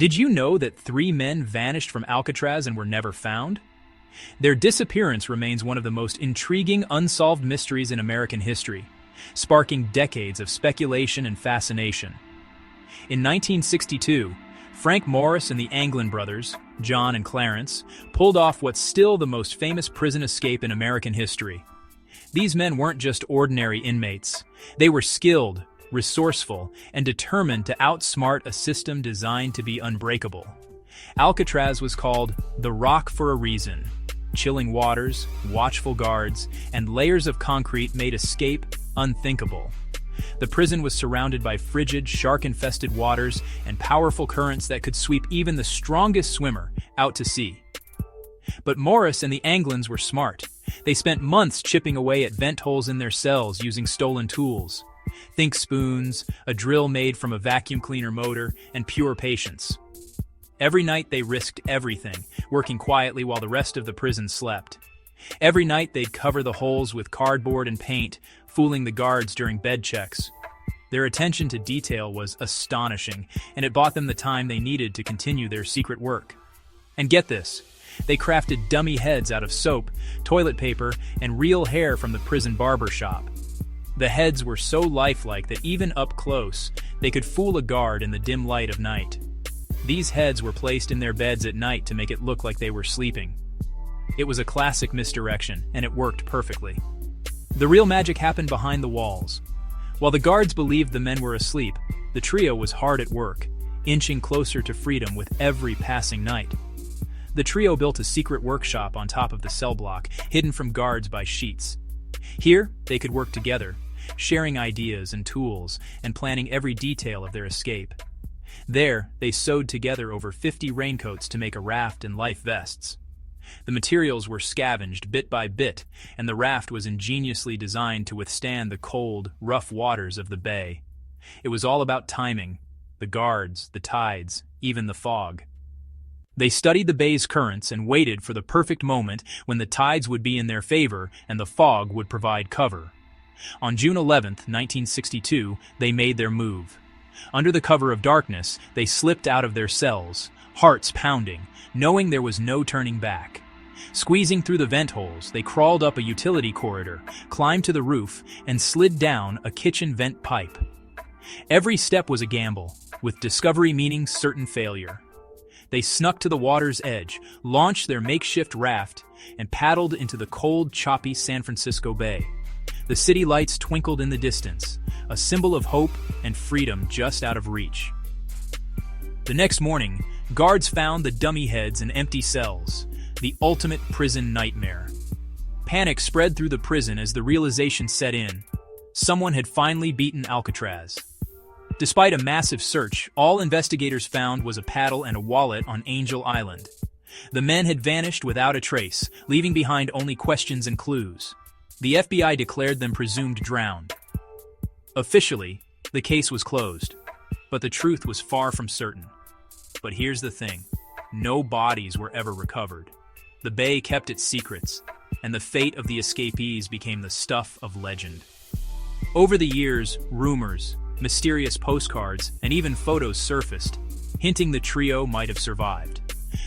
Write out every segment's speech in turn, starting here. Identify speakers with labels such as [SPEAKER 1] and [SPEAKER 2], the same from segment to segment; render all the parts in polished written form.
[SPEAKER 1] Did you know that 3 men vanished from Alcatraz and were never found? Their disappearance remains one of the most intriguing unsolved mysteries in American history, sparking decades of speculation and fascination. In 1962, Frank Morris and the Anglin brothers, John and Clarence, pulled off what's still the most famous prison escape in American history. These men weren't just ordinary inmates. They were skilled, resourceful, and determined to outsmart a system designed to be unbreakable. Alcatraz was called the Rock for a reason. Chilling waters, watchful guards, and layers of concrete made escape unthinkable. The prison was surrounded by frigid, shark-infested waters and powerful currents that could sweep even the strongest swimmer out to sea. But Morris and the Anglins were smart. They spent months chipping away at vent holes in their cells using stolen tools. Think spoons, a drill made from a vacuum cleaner motor, and pure patience. Every night they risked everything, working quietly while the rest of the prison slept. Every night they'd cover the holes with cardboard and paint, fooling the guards during bed checks. Their attention to detail was astonishing, and it bought them the time they needed to continue their secret work. And get this, they crafted dummy heads out of soap, toilet paper, and real hair from the prison barber shop. The heads were so lifelike that even up close, they could fool a guard in the dim light of night. These heads were placed in their beds at night to make it look like they were sleeping. It was a classic misdirection, and it worked perfectly. The real magic happened behind the walls. While the guards believed the men were asleep, the trio was hard at work, inching closer to freedom with every passing night. The trio built a secret workshop on top of the cell block, hidden from guards by sheets. Here, they could work together, sharing ideas and tools, and planning every detail of their escape. There, they sewed together over 50 raincoats to make a raft and life vests. The materials were scavenged bit by bit, and the raft was ingeniously designed to withstand the cold, rough waters of the bay. It was all about timing, the guards, the tides, even the fog. They studied the bay's currents and waited for the perfect moment when the tides would be in their favor and the fog would provide cover. On June 11, 1962, they made their move. Under the cover of darkness, they slipped out of their cells, hearts pounding, knowing there was no turning back. Squeezing through the vent holes, they crawled up a utility corridor, climbed to the roof, and slid down a kitchen vent pipe. Every step was a gamble, with discovery meaning certain failure. They snuck to the water's edge, launched their makeshift raft, and paddled into the cold, choppy San Francisco Bay. The city lights twinkled in the distance, a symbol of hope and freedom just out of reach. The next morning, guards found the dummy heads in empty cells, the ultimate prison nightmare. Panic spread through the prison as the realization set in. Someone had finally beaten Alcatraz. Despite a massive search, all investigators found was a paddle and a wallet on Angel Island. The men had vanished without a trace, leaving behind only questions and clues. The FBI declared them presumed drowned. Officially, the case was closed, but the truth was far from certain. But here's the thing, no bodies were ever recovered. The bay kept its secrets, and the fate of the escapees became the stuff of legend. Over the years, rumors, mysterious postcards, and even photos surfaced, hinting the trio might have survived.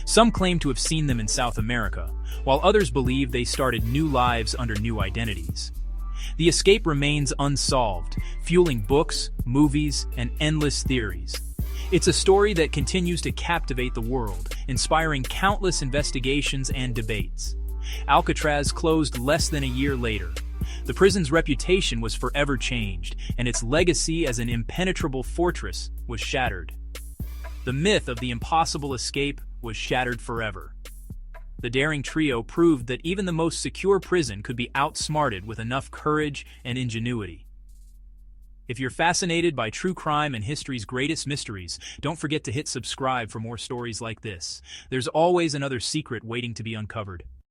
[SPEAKER 1] Some claim to have seen them in South America, while others believe they started new lives under new identities. The escape remains unsolved, fueling books, movies, and endless theories. It's a story that continues to captivate the world, inspiring countless investigations and debates. Alcatraz closed less than a year later. The prison's reputation was forever changed, and its legacy as an impenetrable fortress was shattered. The myth of the impossible escape was shattered forever. The daring trio proved that even the most secure prison could be outsmarted with enough courage and ingenuity. If you're fascinated by true crime and history's greatest mysteries, don't forget to hit subscribe for more stories like this. There's always another secret waiting to be uncovered.